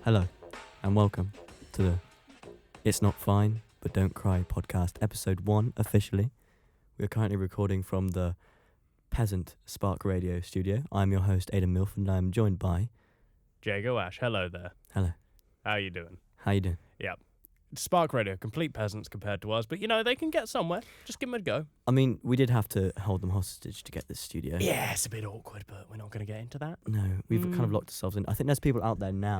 Hello, and welcome to the It's Not Fine, But Don't Cry podcast, episode 1, officially. We are currently recording from the Peasant Spark Radio studio. I'm your host, Aidan Milford, and I'm joined by... Jago Ash. Hello there. Hello. How you doing? How you doing? Yep. Spark Radio, complete peasants compared to us, but you know, they can get somewhere. Just give them a go. I mean, we did have to hold them hostage to get this studio. Yeah, it's a bit awkward, but we're not going to get into that. No, we've kind of locked ourselves in. I think there's people out there now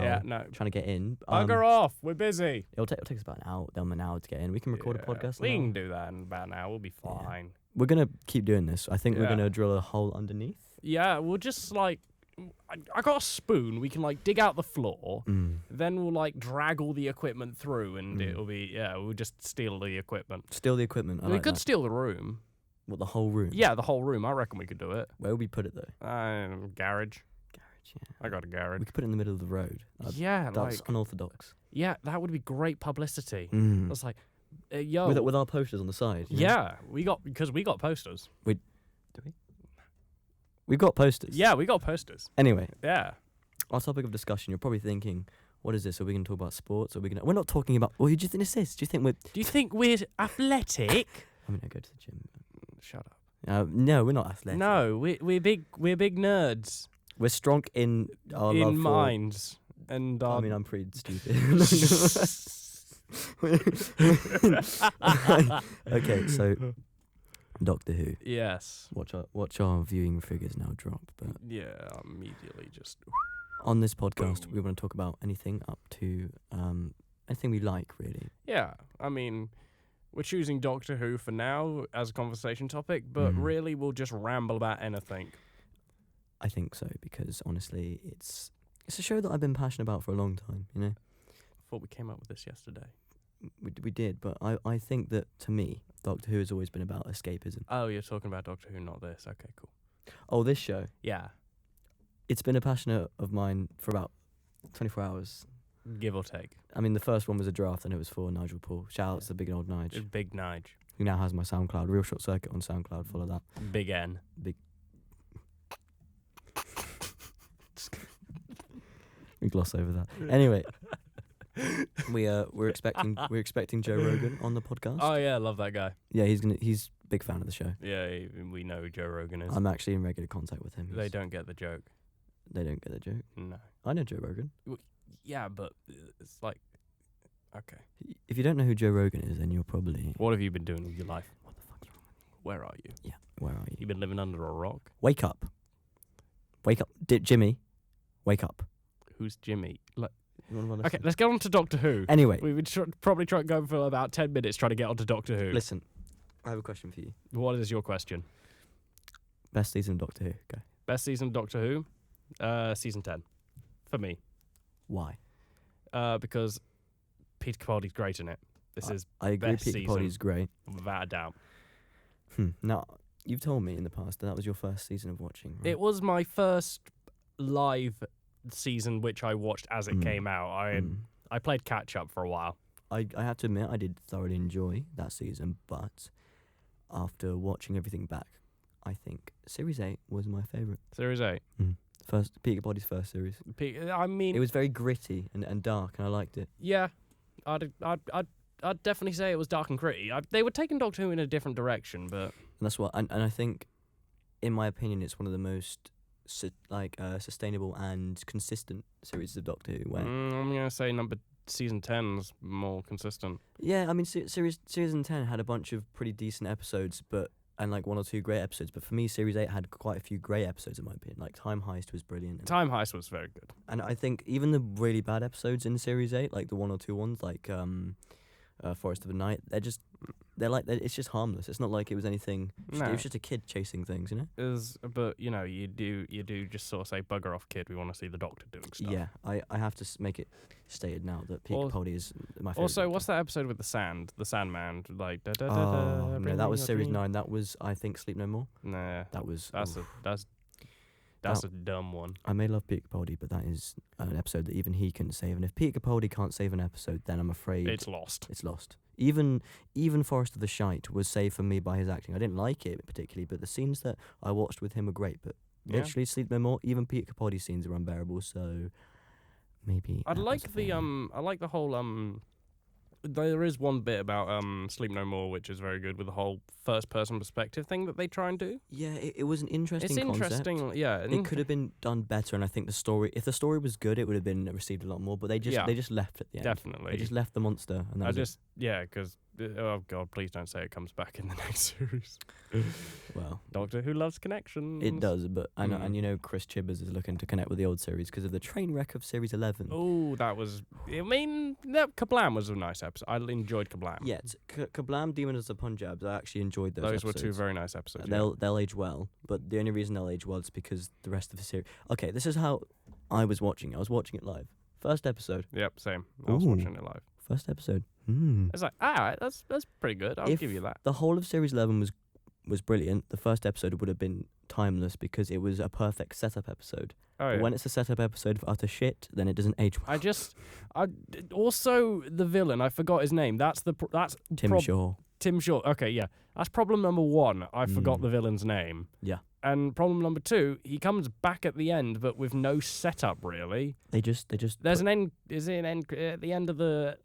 trying to get in. Bugger off. We're busy. It'll take us about an hour to get in. We can record a podcast. We can do that in about an hour. We'll be fine. Yeah. We're going to keep doing this. I think we're going to drill a hole underneath. Yeah, we'll just I got a spoon. We can dig out the floor. Then we'll drag all the equipment through, and it'll be we'll just steal the equipment. Steal the equipment. We could steal the room. What, the whole room? Yeah, the whole room. I reckon we could do it. Where would we put it though? Garage. Garage, yeah. I got a garage. We could put it in the middle of the road. That's unorthodox. Yeah, that would be great publicity. That's like, yo, with our posters on the side. Yeah, we got posters. Do we? We've got posters. Yeah, we got posters. Anyway. Yeah. Our topic of discussion, you're probably thinking, what is this? Are we going to talk about sports? We're not talking about... Well, who do you think this is? Do you think we're athletic? I mean, I go to the gym. Shut up. No, we're not athletic. No, we're big nerds. We're strong in our love for... minds. And I mean, I'm pretty stupid. Okay, so... Doctor Who. Yes. Watch our viewing figures now drop. But yeah, immediately just... On this podcast, Boom. we want to talk about anything up to anything we like, really. Yeah, I mean, we're choosing Doctor Who for now as a conversation topic, but really we'll just ramble about anything. I think so, because honestly, it's a show that I've been passionate about for a long time, you know? I thought we came up with this yesterday. We did, but I think that, to me, Doctor Who has always been about escapism. Oh, you're talking about Doctor Who, not this. Okay, cool. Oh, this show? Yeah. It's been a passion of mine for about 24 hours. Give or take. I mean, the first one was a draft, and it was for Nigel Paul. Shout out to the big old Nige. Big Nige. Who now has my SoundCloud. Real Short Circuit on SoundCloud. Follow that. Big N. Big... We gloss over that. Anyway... We're expecting Joe Rogan on the podcast. Oh yeah, love that guy. Yeah, he's a big fan of the show. Yeah, we know who Joe Rogan is. I'm actually in regular contact with him. They don't get the joke. They don't get the joke? No. I know Joe Rogan. Yeah, but it's okay. If you don't know who Joe Rogan is, then you're probably... What have you been doing with your life? What the fuck's wrong with you? Where are you? Yeah, where are you? You've been living under a rock? Wake up. Jimmy, wake up. Who's Jimmy? Okay, let's get on to Doctor Who. Anyway. We would probably try and go for about 10 minutes trying to get onto Doctor Who. Listen, I have a question for you. What is your question? Best season of Doctor Who, go. Best season of Doctor Who? Season 10. For me. Why? Because Peter Capaldi's great in it. I agree, best Peter Capaldi's great. Without a doubt. Now, you've told me in the past that was your first season of watching, right? It was my first live season which I watched as it came out. I played catch up for a while. I have to admit I did thoroughly enjoy that season, but after watching everything back, I think Series 8 was my favourite. Series 8? First Peter Capaldi's first series. I mean, it was very gritty and dark, and I liked it. Yeah, I'd definitely say it was dark and gritty. They were taking Doctor Who in a different direction, but... And that's what, and I think, in my opinion, it's one of the most sustainable and consistent series of Doctor Who. Where I'm gonna say season 10's more consistent. Yeah, I mean, season 10 had a bunch of pretty decent episodes, and one or two great episodes. But for me, series 8 had quite a few great episodes, in my opinion. Time Heist was brilliant. Time Heist was very good. And I think even the really bad episodes in series 8, the one or two ones, Forest of the Night, it's just harmless. It's not like it was anything. It was just a kid chasing things, you know. But you do just sort of say, bugger off, kid. We want to see the Doctor doing stuff. Yeah, I have to make it stated now that Peter Capaldi is my favorite. Also, Doctor. What's that episode with the Sandman? No, that was series 9. That was, I think, Sleep No More. Nah, that's a dumb one. I may love Peter Capaldi, but that is an episode that even he can save. And if Peter Capaldi can't save an episode, then I'm afraid it's lost. It's lost. Even Forest of the Shite was saved for me by his acting. I didn't like it particularly, but the scenes that I watched with him were great. But literally, Sleep No More, even Peter Capaldi's scenes are unbearable. So maybe. I like the whole There is one bit about Sleep No More, which is very good, with the whole first-person perspective thing that they try and do. Yeah, it was an interesting It's concept. interesting, yeah. It could have been done better, and I think if the story was good, it would have been received a lot more. But they just left at the end. Definitely. They just left the monster, and that was because oh god, please don't say it comes back in the next series. well, Doctor Who loves connections. it does, but I know, and Chris Chibbers is looking to connect with the old series because of the train wreck of Series 11. Oh, that was. I mean, Kablam was a nice episode. I enjoyed Kablam. Yeah, Kablam, Demon of the Punjabs. I actually enjoyed those. Those were episodes. two very nice episodes. They'll age well, but the only reason they'll age well is because the rest of the series. Okay, this is how I was watching it. I was watching it live. First episode. Yep, same. I was watching it live. First episode. It's like, alright, that's pretty good. I'll give you that. The whole of Series 11 was brilliant. The first episode would have been timeless because it was a perfect setup episode. Oh, But yeah. when it's a setup episode of utter shit, then it doesn't age well. Also the villain. I forgot his name. That's Tim Shaw. Tim Shaw. Okay, yeah. That's problem number one. I forgot the villain's name. Yeah. And problem number two, he comes back at the end, but with no setup really. They just. There's an end. Is it an end at the end of the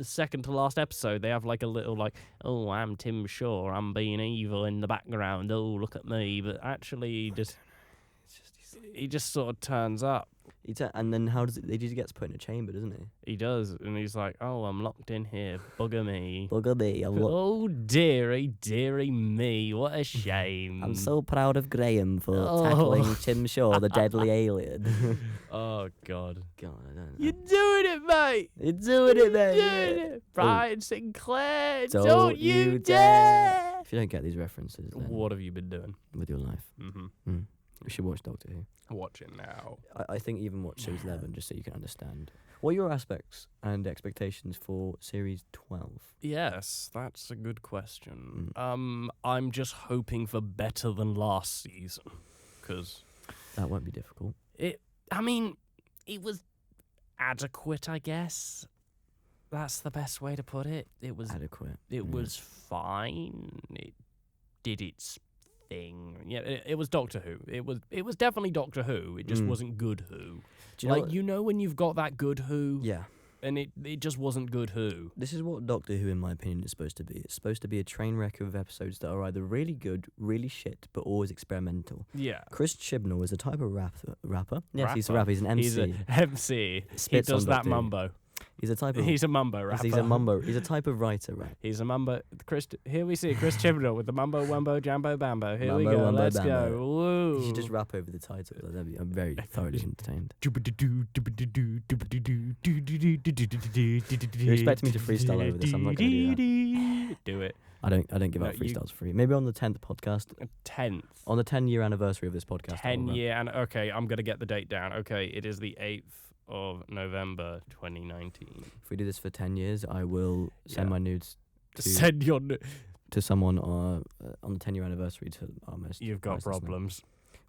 second to last episode? They have like a little like, oh, I'm Tim Shaw. I'm being evil in the background. Oh, look at me. But actually, he just sort of turns up. And then how does it? He just gets put in a chamber, doesn't he? He does, and he's like, oh, I'm locked in here. Bugger me. Bugger me. Oh, dearie me. What a shame. I'm so proud of Graham for tackling Tim Shaw, the deadly alien. Oh, God. God, I don't know. You're doing it, mate. You're doing it, mate. You're doing it. Brian Sinclair, Don't don't you you dare. If you don't get these references, then What have you been doing? with your life, we should watch Doctor Who. Watch it now. I think even watch Series 11 just so you can understand. What are your aspects and expectations for Series 12? Yes, that's a good question. I'm just hoping for better than last season, because That won't be difficult. it was adequate, I guess. That's the best way to put it. It was Adequate. It was fine. It did its thing. Yeah, it was Doctor Who. It was definitely Doctor Who. It just wasn't good Who. Do you know what- when you've got that good Who, Yeah. and it just wasn't good Who. This is what Doctor Who, in my opinion, is supposed to be. It's supposed to be a train wreck of episodes that are either really good, really shit, but always experimental. Yeah. Chris Chibnall is a type of rapper. Yes, he's a Rapper. rapper. He's an MC. He's an MC. He Spits does on that Doctor Who. mumbo. He's a type of. He's a mumbo rapper. He's a mumbo. He's a type of writer, right? He's a mumbo. Here we see Chris Chibnall with the mumbo wumbo jambo bambo. Here we Mumbo, go. wumbo, Let's bambo. go. Woo. You should just rap over the title. I'm very thoroughly entertained. You You're expecting me to freestyle over this. I'm not going to do that. Do it. I don't give No, out freestyles for free. Maybe on the 10th podcast, 10th. on the 10-year anniversary of this podcast. 10 year. And okay, I'm going to get the date down. Okay, it is the 8th of November 2019. If we do this for 10 years, I will send Yeah. my nudes Send your. to someone on the 10-year anniversary to our most. You've got prized listener. problems.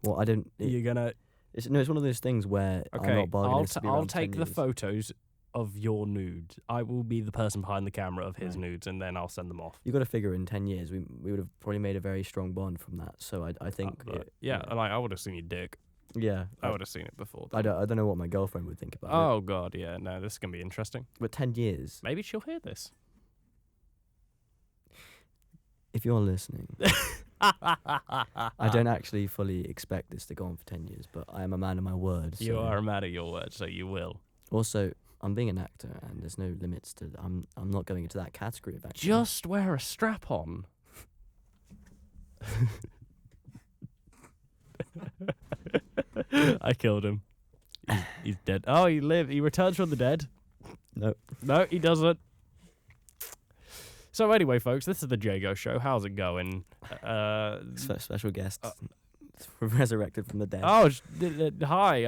Well, I don't. You're gonna. It's one of those things where I'm Okay, not bargaining. to be I'll around 10 take the years. photos of your nudes. I will be the person behind the camera of his nudes, and then I'll send them off. You got to figure in 10 years, we would have probably made a very strong bond from that. So I think. Like I would have seen your dick. Yeah. I would have seen it before. I don't know what my girlfriend would think about it. Oh god, yeah. No, this is gonna be interesting. But 10 years, Maybe she'll hear this. if you're listening, I don't actually fully expect this to go on for 10 years, but I am a man of my word. You so- are a man of your word, so you will. Also, I'm being an actor, and there's no limits to. I'm not going into that category of acting. Just wear a strap on. I killed him. He's dead. Oh, he lived. He returns from the dead. No. No, he doesn't. So anyway, folks, this is the Jago Show. How's it going? Special guest resurrected from the dead. Oh, hi.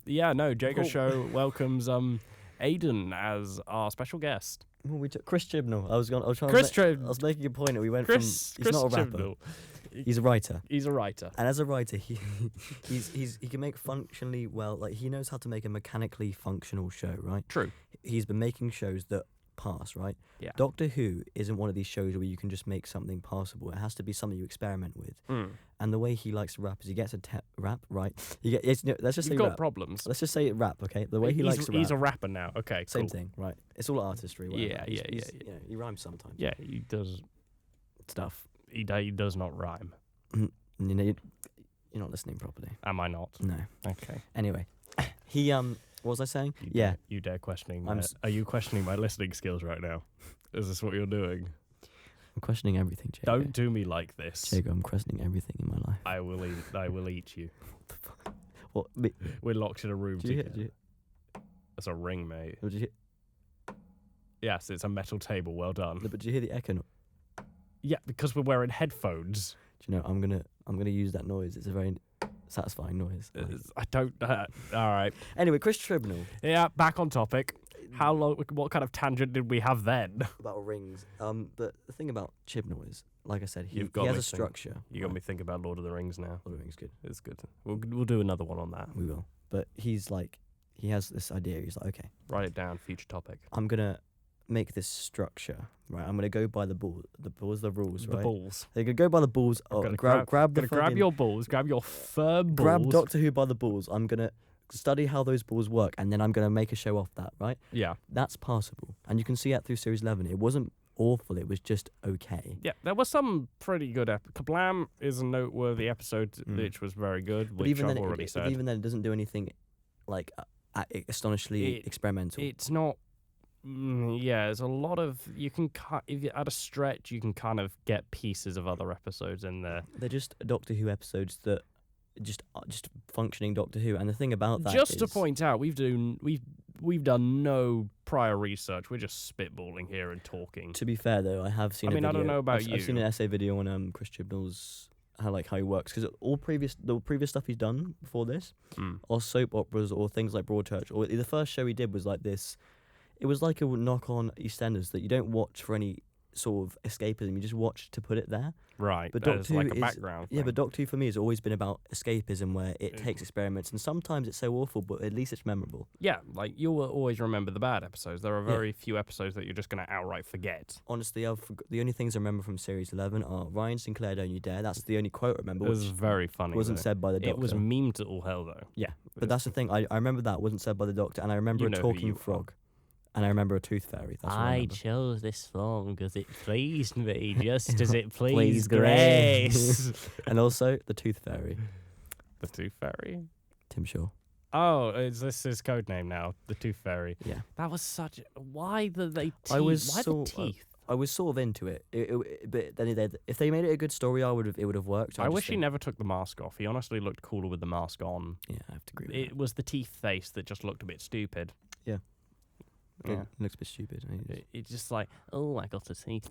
Yeah, no, Jago Oh. Show welcomes Aiden as our special guest. Well, we took Chris Chibnall. I was trying. Chris I Chib- was making a point. That we went Chris from. He's not a rapper. Chibnall. He's a writer. He's a writer. And as a writer, he can make functionally well. Like he knows how to make a mechanically functional show. Right. True. He's been making shows that pass, right? Yeah. Doctor Who isn't one of these shows where you can just make something passable. It has to be something you experiment with. And the way he likes to rap is he gets a rap, right? Let's just say You've got rap. problems. Let's just say rap, okay? The way he likes to rap. He's a rapper now. Okay, Same cool. thing, right? It's all artistry. Whatever. Yeah. You know, he rhymes sometimes. Yeah, he does Stuff. He does not rhyme. You know, you're not listening properly. Am I not? No. Okay. Anyway, he what was I saying? You dare questioning? Are you questioning my listening skills right now? Is this what you're doing? I'm questioning everything, Jacob. Don't do me like this. Jacob, I'm questioning everything in my life. I will eat you. What the fuck? What? Me? We're locked in a room Did you together. hear? That's a ring, mate. Did you hear? Yes, it's a metal table. Well done. No, but did you hear the echo? Yeah, because we're wearing headphones. Do you know? I'm gonna use that noise. It's a very satisfying noise. I don't. All right. Anyway, Chris Chibnall. Yeah, back on topic. How long? What kind of tangent did we have then? About rings. But the thing about Chibnall is, like I said, he You've got has me a structure. You got me thinking about Lord of the Rings now. Lord of the Rings, good. It's good. We'll do another one on that. We will. But he's like, he has this idea. He's like, okay, Write it down. Future topic. I'm gonna make this structure. Right, I'm gonna go by the rules. The Right, balls. they're gonna go by the balls. I'm Oh, gonna grab the grab fucking- your balls. Grab your firm balls. grab Doctor Who by the balls. I'm gonna study how those balls work, and then I'm gonna make a show off that. Right, Yeah. that's passable, and you can see that through series 11. It wasn't awful. It was just okay. Yeah, there was some pretty good Kablam is a noteworthy episode, which was very good, But which even I've then, already said. even then, it doesn't do anything like astonishingly experimental. It's not. Yeah, there's a lot of if you at a stretch you can kind of get pieces of other episodes in there. They're just Doctor Who episodes that just functioning Doctor Who. And the thing about that Just to is- point out, we've done no prior research. We're just spitballing here and talking. To be fair though, I have seen. I mean, a I video. don't know about I've seen you. an essay video on Chris Chibnall's how he works, because the previous stuff he's done before this, or soap operas or things like Broadchurch, or the first show he did was like this. It was like a knock on EastEnders that you don't watch for any sort of escapism. You just watch to put it there. Right, But there's Doctor like Who a is- background. Yeah, thing. but Doctor Who for me has always been about escapism, where it takes experiments, and sometimes it's so awful, but at least it's memorable. Yeah, like you will always remember the bad episodes. There are very few episodes that you're just going to outright forget. Honestly, the only things I remember from Series 11 are Ryan Sinclair, "Don't You Dare." That's the only quote I remember, It was which very funny. wasn't though. said by the Doctor. It was memed to all hell though. Yeah, but that's the thing. I remember that wasn't said by the Doctor, and I remember You a know who talking you are. frog, and I remember a tooth fairy. That's what I remember. chose this song because it pleased me, just as it Pleased Grace. And also the tooth fairy, The Tooth Fairy. Tim Shaw. Oh, is this his code name now? The Tooth Fairy. Yeah, That was such. Why the they? I was why so- the teeth? I was sort of into it. But then if they made it a good story, it would have worked. I wish he never took the mask off. He honestly looked cooler with the mask on. Yeah, I have to agree with It was the teeth face that just looked a bit stupid. Yeah. Yeah. It looks a bit stupid. I mean, It's just like, oh, I got a teeth.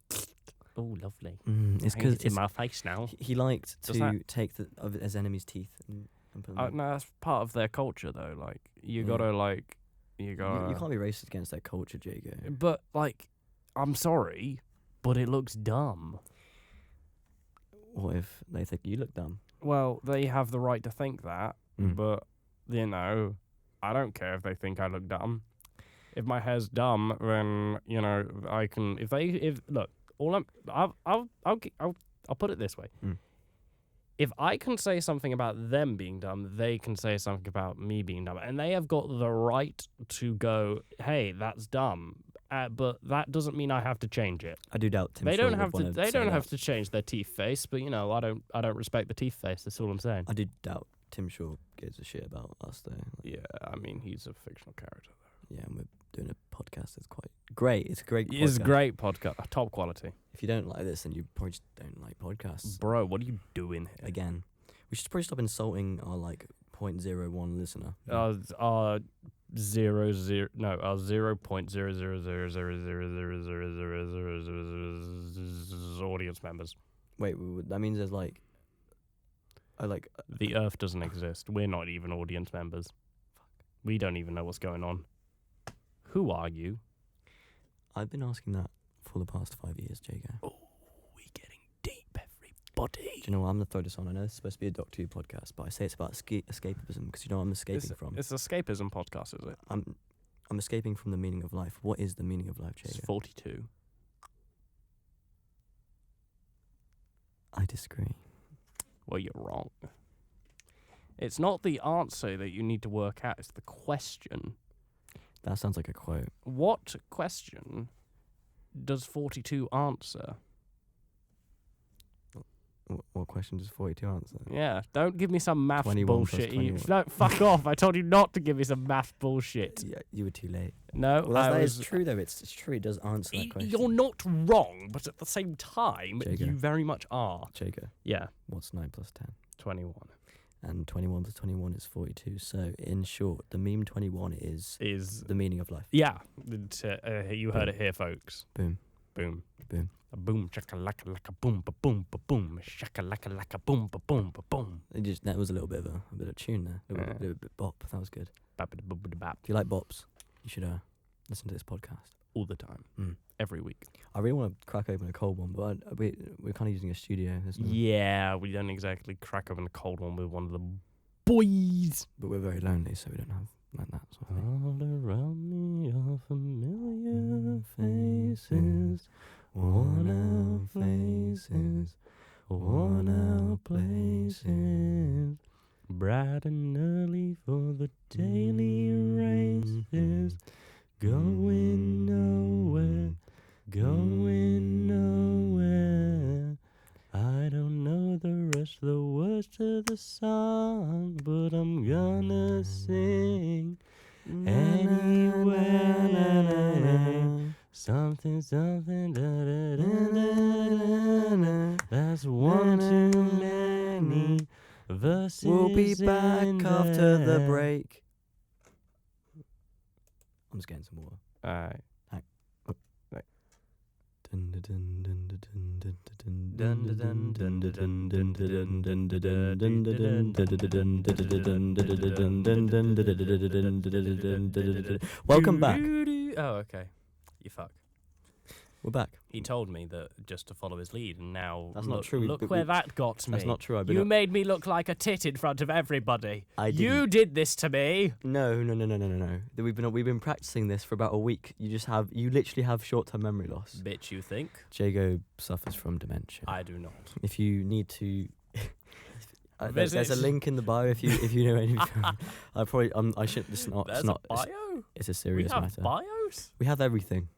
Oh, lovely. it's Hey, because it's in my face now. he liked Does to that- take his enemy's teeth and put them. No, that's part of their culture, though. Like, you Yeah. gotta, like, you you gotta. can't be racist against their culture, Jago. But, like, I'm sorry, but it looks dumb. What if they think you look dumb? Well, they have the right to think that, Mm. but, you know, I don't care if they think I look dumb. If my hair's dumb, then, you know, I can. Look, I'll put it this way. Mm. If I can say something about them being dumb, they can say something about me being dumb, and they have got the right to go, "Hey, that's dumb," but that doesn't mean I have to change it. I do doubt Tim. They Shaw don't would have to. wanna They say don't that. have to change their teeth face, but you know, I don't respect the teeth face. That's all I'm saying. I do doubt Tim Shaw gives a shit about us though. Yeah, I mean, he's a fictional character. Yeah, and we're doing a podcast that's quite great. It's a great. It's a podcast. great podcast, top quality. If you don't like this, then you probably just don't like podcasts. Bro, what are you doing here? Again, we should probably stop insulting our like 0.01 listener. Our 0.00000000000 audience members. Wait, that means there's like, The Earth doesn't exist. We're not even audience members. We don't even know what's going on. Who are you? I've been asking that for the past 5 years, Jago. Oh, we're getting deep, everybody. Do you know what? I'm gonna throw this on. I know it's supposed to be a Doctor Who podcast, but I say it's about escapism because you know what I'm escaping from. It's an escapism podcast, is it? I'm escaping from the meaning of life. What is the meaning of life, It's Jacob? 42. I disagree. Well, you're wrong. It's not the answer that you need to work out, it's the question. That sounds like a quote. What question does 42 answer? What question does 42 answer? Yeah, don't give me some math 21 plus bullshit. 21. No, fuck off. I told you not to give me some math bullshit. Yeah, you were too late. No, Well, I that was... is true, though. It's true. It does answer that question. You're not wrong, but at the same time, Jacob. you very much are. Jacob, Yeah, what's 9 plus 10? 21. And 21 plus 21 is 42. So, in short, the meme 21 is the meaning of life. Yeah, you heard it here, folks. Boom. Boom. Boom. A boom, chaka laka laka boom, ba boom, ba boom, shaka laka laka boom, ba boom, ba boom. That was a little bit of a bit of tune there. A little bit bop. That was good. Bap da boop da bap. If you like bops, you should listen to this podcast. All the time, every week. I really want to crack open a cold one, but we're kind of using a studio. Yeah, we don't exactly crack open a cold one with one of the boys. But we're very lonely, so we don't have like that sort of thing. All around me are familiar faces, worn out faces, worn out places, bright and early for the daily races, going nowhere, going nowhere. I don't know the rest of the words to the song, but I'm gonna sing anyway. Something, something, da da da da da. That's one too many verses. We'll be back in after the there. break. I'm just getting some water. Alright. Welcome back. Oh, okay. You fuck. We're back. He told me that just to follow his lead, and now That's look, not true. Look where that got me. That's not true. You made me look like a tit in front of everybody. I You didn't. did this to me. No. We've been practicing this for about a week. You literally have short-term memory loss. Bitch, you think? Jago suffers from dementia. I do not. If you need to, there's a Visit- link in the bio if you know anything. I should. It's not. There's It's not. a bio? It's a We serious have matter. bios? We have everything.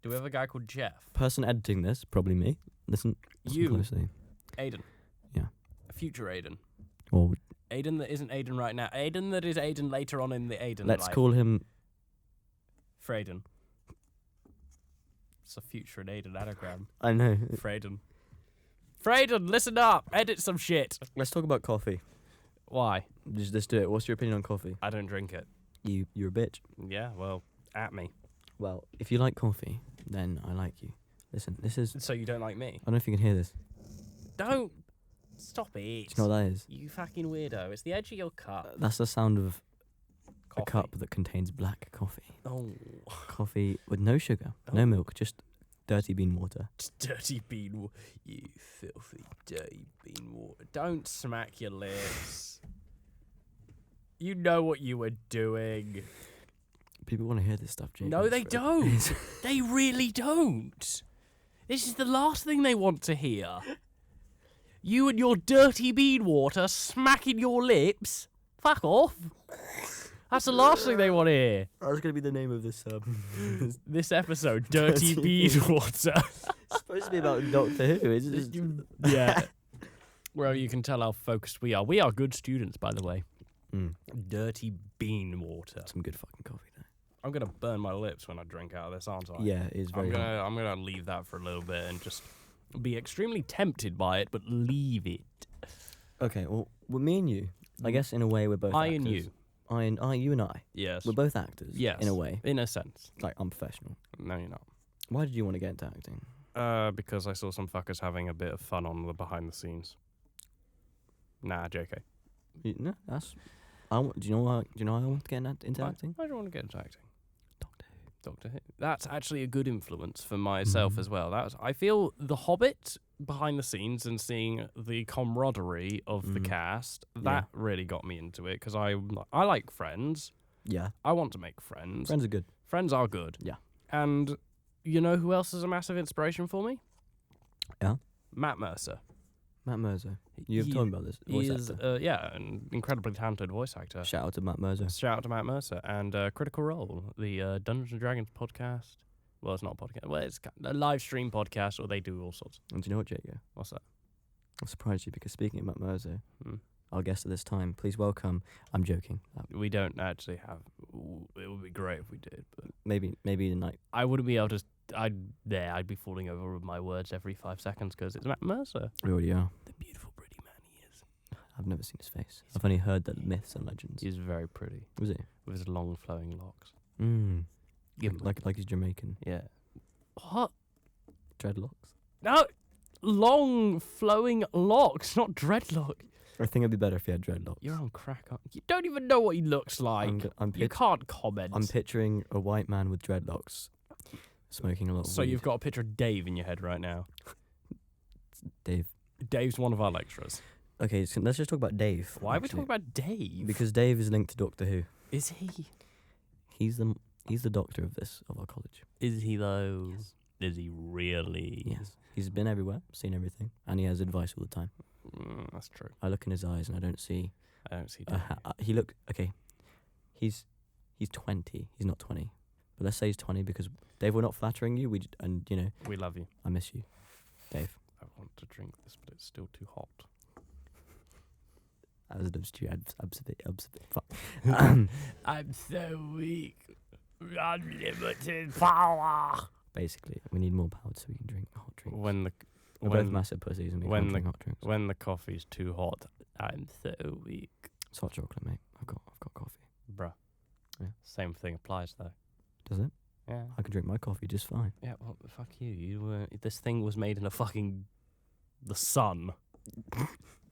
Do we have a guy called Jeff? Person editing this, probably me. Listen You. closely. Aiden. Yeah. A future Aiden. Or Aiden that isn't Aiden right now. Aiden that is Aiden later on in the Aiden let's life. call him. Frayden. It's a future and Aiden anagram. I know. Frayden. Frayden, listen up. Edit some shit. Let's talk about coffee. Why? Just do it. What's your opinion on coffee? I don't drink it. You're a bitch. Yeah, well, at me. Well, if you like coffee, then I like you. Listen, this is. So you don't like me? I don't know if you can hear this. Don't. Stop it. Do you know what that is? You fucking weirdo. It's the edge of your cup. That's the sound of Coffee. a cup that contains black coffee. Oh. Coffee with no sugar, no milk, just dirty bean water. Dirty bean water. You filthy dirty bean water. Don't smack your lips. You know what you were doing. People want to hear this stuff, Jake. No, they don't. They really don't. This is the last thing they want to hear. You and your dirty bean water smacking your lips. Fuck off. That's the last thing they want to hear. That's going to be the name of this. This episode, Dirty Bean Water. It's supposed to be about Doctor Who. It's just... Yeah. Well, you can tell how focused we are. We are good students, by the way. Dirty bean water. Some good fucking coffee, though. I'm gonna burn my lips when I drink out of this, aren't I? Yeah, it is very hot. I'm gonna leave that for a little bit and just be extremely tempted by it, but leave it. Okay, well, me and you, I guess in a way we're both I actors. and you. You and I. Yes. We're both actors. Yes. In a way. In a sense. Like, I'm professional. No, you're not. Why did you want to get into acting? Because I saw some fuckers having a bit of fun on the behind the scenes. Nah, JK. No, that's... do you know why I want to get into acting? I don't want to get into acting. Doctor Who. That's actually a good influence for myself as well. I feel The Hobbit behind the scenes and seeing the camaraderie of the cast, that really got me into it because I like Friends. Yeah. I want to make friends. Friends are good. Friends are good. Yeah. And you know who else is a massive inspiration for me? Yeah. Matt Mercer. Matt Mercer. You've told me about this. He Voice is, actor. an incredibly talented voice actor. Shout out to Matt Mercer. Shout out to Matt Mercer. And Critical Role, the Dungeons & Dragons podcast. Well, it's not a podcast. Well, it's a live stream podcast, or they do all sorts. And do you know what, Jacob? What's that? I'll surprise you because speaking of Matt Mercer, Hmm. our guest at this time, please welcome. I'm joking. We don't actually have. It would be great if we did, but Maybe tonight. I wouldn't be able to. I'd be falling over with my words every 5 seconds because it's Matt Mercer, We already are. the beautiful, pretty man he is. I've never seen his face. I've only heard the myths and legends. He's very pretty Was it? with his long flowing locks. Give like he's Jamaican. Yeah. What? Dreadlocks. No, long flowing locks, not dreadlock. I think it'd be better if he had dreadlocks. You're on crack. You don't even know what he looks like. You can't comment. I'm picturing a white man with dreadlocks, smoking a lot of So weed. you've got a picture of Dave in your head right now. Dave. Dave's one of our lecturers. Okay, so let's just talk about Dave. Why are we actually. talking about Dave? Because Dave is linked to Doctor Who. Is he? He's the doctor of our college. Is he though? Yes. Is he really? Yes. He's been everywhere, seen everything, and he has advice all the time. That's true. I look in his eyes and I don't see. I don't see Dave. He look okay. He's 20. He's not 20, but let's say he's 20 because Dave, we're not flattering you. And you know, We love you. I miss you, Dave. I want to drink this, but it's still too hot. As an observation. I'm so weak. Unlimited power. Basically, we need more power so we can drink hot drinks. We're We're both massive pussies and we can't drink hot drinks. When the coffee's too hot, I'm so weak. It's hot chocolate, mate. I've got coffee. Bruh. Yeah. Same thing applies though. Does it? Yeah. I can drink my coffee just fine. Yeah, well, fuck you. You were. This thing was made in the sun.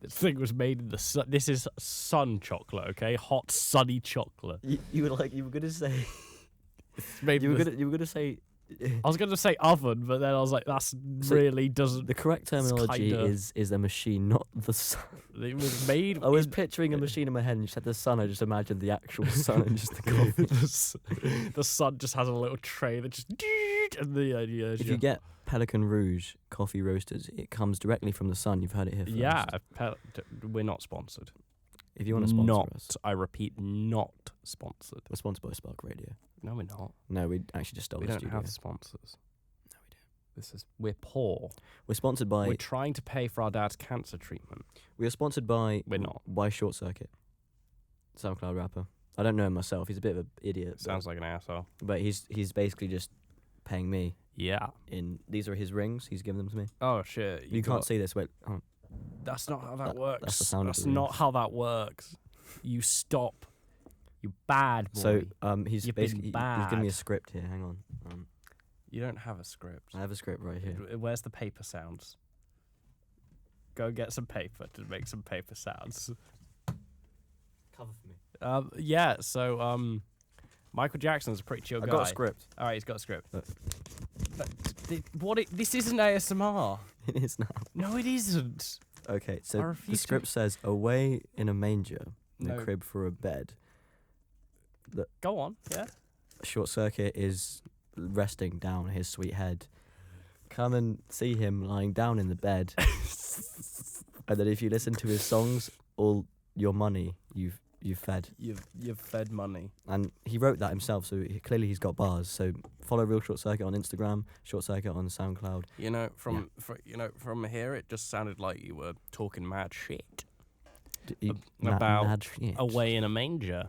This thing was made in the sun. This is sun chocolate, okay? Hot, sunny chocolate. You were gonna say. It's made You in were the- gonna say. I was gonna say oven, but then I was like, that's really doesn't. The correct terminology kinda- is a machine, not the sun. It was made. I was picturing a machine in my head, and you said the sun. I just imagined the actual sun and just the coffee. The sun just has a little tray that just. And the idea. If you get Pelican Rouge coffee roasters, it comes directly from the sun. You've heard it here first. Yeah, we're not sponsored. If you want to sponsor us, I repeat, not sponsored. we're sponsored by Spark Radio. No, we're not. No, we actually just stole We the don't studio. have sponsors. No, we do. We're poor. We're sponsored by. We're trying to pay for our dad's cancer treatment. We are sponsored by. We're not. By Short Circuit, SoundCloud rapper. I don't know him myself. He's a bit of an idiot. Sounds like an asshole. But he's basically just paying me. Yeah. These are his rings. He's given them to me. Oh shit. You can't see this. Wait. Hold on. That's not how that works. that's the sound of That's the not rings. how that works. You stop. You bad boy. So he's You've been basically he's giving me a bad. script here. Hang on. You don't have a script. I have a script right here. Where's the paper sounds? Go get some paper to make some paper sounds. Cover for me. Yeah. So Michael Jackson's a pretty chill guy. I got a script. All right, he's got a script. Look. But this isn't ASMR. It is now. No, it isn't. Okay, I so the refuse to- script says away in a manger, in No. a crib for a bed. Go on. Yeah. Short Circuit is resting down his sweet head. Come and see him lying down in the bed. And then if you listen to his songs, all your money you've fed. You've fed money. And he wrote that himself, so clearly he's got bars. So follow Real Short Circuit on Instagram, Short Circuit on SoundCloud. You know, from here, it just sounded like you were talking mad shit about mad shit. away in a manger.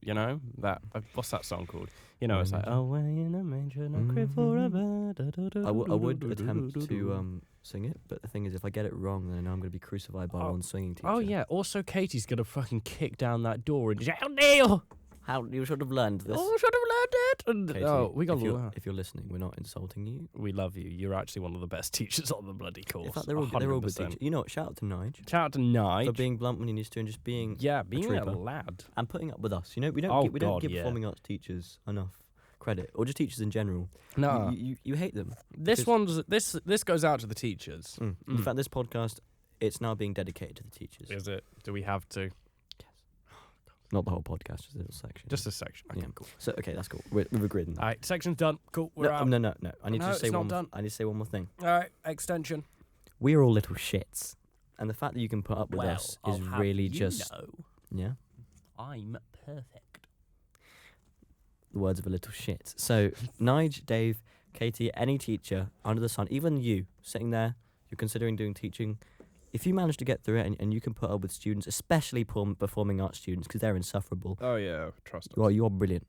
You know that. What's that song called? You know, it's like away in a manger, no crib for a bed. I would attempt to sing it, but the thing is, if I get it wrong, then I know I'm going to be crucified by one singing teacher. Oh yeah. Also, Katie's gonna fucking kick down that door and shout, Neil! How you should have learned this. Oh, should have learned it. And, Katie, we got. if you're listening, we're not insulting you. We love you. You're actually one of the best teachers on the bloody course. In fact, they're all good 100%. teachers. You know what? Shout out to Nige Shout out to Nige. for being blunt when he needs to and just being being a trooper. lad. and putting up with us. You know, we Oh, don't God, give yeah. performing arts teachers enough credit, or just teachers in general. No, You hate them. this because- one's this goes out to the teachers. In fact, this podcast, it's now being dedicated to the teachers. Is it? Do we have to? Yes. Not the whole podcast, just a little section. Just a section. Okay, Yeah. cool. So okay, that's cool. We've agreed on that. All right, section's done. Cool. We're out. No. I need No, to say it's not one. done. I need to say one more thing. All right, extension. We are all little shits, and the fact that you can put up with us I'll is have really you just know, yeah. I'm perfect. The words of a little shit. So Nige, Dave, Katie, any teacher under the sun, even you sitting there, you're considering doing teaching. If you manage to get through it and you can put up with students, especially performing arts students, because they're insufferable. Oh yeah, trust us. You are brilliant.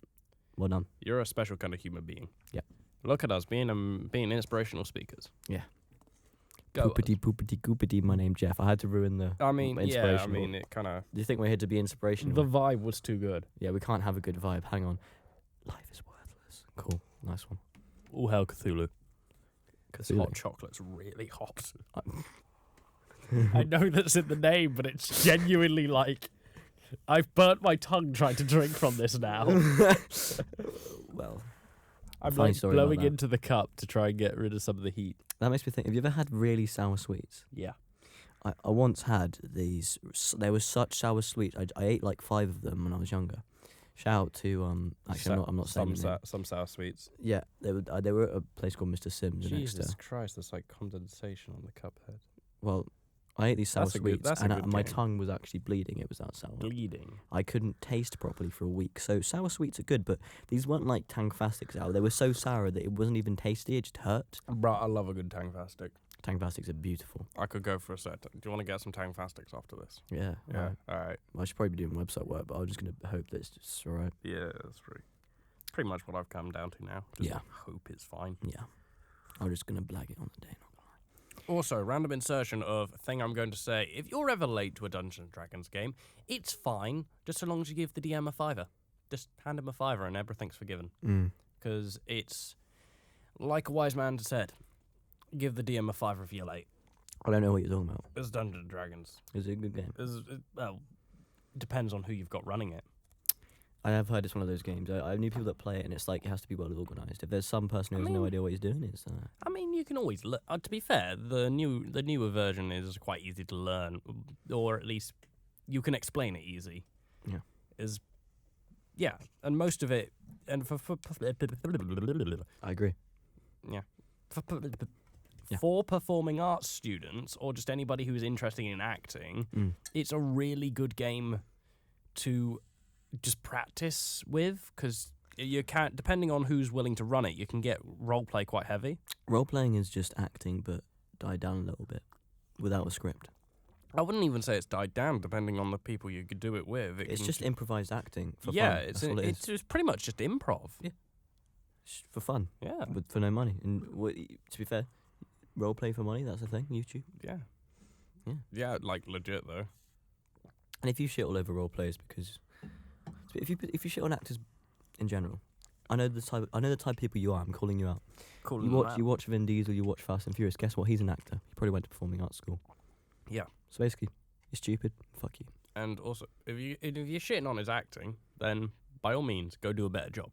Well done. You're a special kind of human being. Yeah. Look at us being inspirational speakers. Yeah. Go. Poopity poopity goopity. My name Jeff. I had to ruin the. I mean, inspirational. it kind of. Do you think we're here to be inspirational? The vibe was too good. Yeah, we can't have a good vibe. Hang on. Life is worthless. Cool. Nice one. All hell Cthulhu. This Cthulhu. hot chocolate's really hot. I know that's in the name, but it's genuinely like I've burnt my tongue trying to drink from this now. Well, I'm funny like story about blowing that. into the cup to try and get rid of some of the heat. that makes me think. Have you ever had really sour sweets? Yeah. I once had these. There was such sour sweets. I ate like 5 of them when I was younger. Shout out to Actually, I'm not saying the name. some sour sweets. Yeah, they were at a place called Mr. Sims in Jesus Exeter. Christ, there's like condensation on the cup head. Well, I ate these sour That's a good- sweets, that's a and good my game. tongue was actually bleeding. It was that sour. Bleeding. I couldn't taste properly for a week. So sour sweets are good, but these weren't like Tangfastics sour. They were so sour that it wasn't even tasty. It just hurt. Bro, I love a good Tangfastic. Tangfastics are beautiful. I could go for a set. Do you want to get some Tangfastics after this? Yeah. Yeah. All right. Well, I should probably be doing website work, but I'm just gonna hope that it's just alright. Yeah, that's pretty much what I've come down to now. Just Yeah. hope it's fine. Yeah. I'm just gonna blag it on the day. Also, random insertion of a thing I'm going to say. If you're ever late to a Dungeons & Dragons game, it's fine, just so long as you give the DM a $5. Just hand him a $5 and everything's forgiven. Because it's, like a wise man said, give the DM a $5 if you're late. I don't know what you're talking about. It's Dungeons & Dragons. Is it a good game? Well, it depends on who you've got running it. I have heard it's one of those games. I knew people that play it, and it's like it has to be well organised. If there's some person who has no idea what he's doing, it's. I mean, you can always to be fair, the newer version is quite easy to learn, or at least you can explain it easy. Yeah. And most of it, and for I agree. yeah. Yeah. For performing arts students or just anybody who's interested in acting, it's a really good game to just practice with, because you can't, depending on who's willing to run it, you can get roleplay quite heavy. Role playing is just acting, but died down a little bit without a script. I wouldn't even say it's died down, depending on the people you could do it with. It's just improvised acting for yeah, fun. it's That's all it is. just pretty much just improv. Yeah. For fun, Yeah, for no money. And to be fair, role play for money, that's a thing. YouTube. yeah, Yeah. yeah. Like legit though. And if you shit all over role players, because if you shit on actors in general, I know the type of people you are. I'm calling you out. Cool. You watch Vin Diesel, you watch Fast and Furious. Guess what? He's an actor. He probably went to performing arts school. Yeah. So basically, you're stupid. Fuck you. And also, if you're shitting on his acting, then by all means, go do a better job.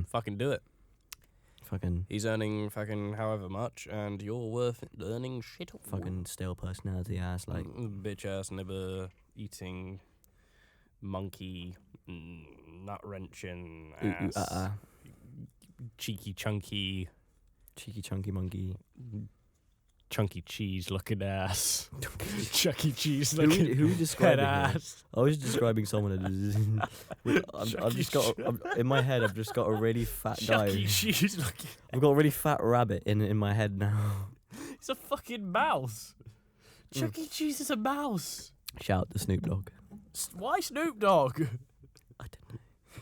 Fucking do it. Fucking He's earning fucking however much, and you're worth earning shit. fucking stale personality ass. Like bitch ass nibber eating monkey nut wrenching ass. Cheeky chunky monkey. chunky cheese looking ass. Chuck E. Cheese Who looking are you describing here? ass. I was describing someone I've just got in my head. I've just got a really fat guy. Chuck E. Cheese looking. I've got a really fat rabbit in my head now. It's a fucking mouse. Chuck E. Cheese is a mouse. Shout out to Snoop Dogg. Why Snoop Dogg? I don't know.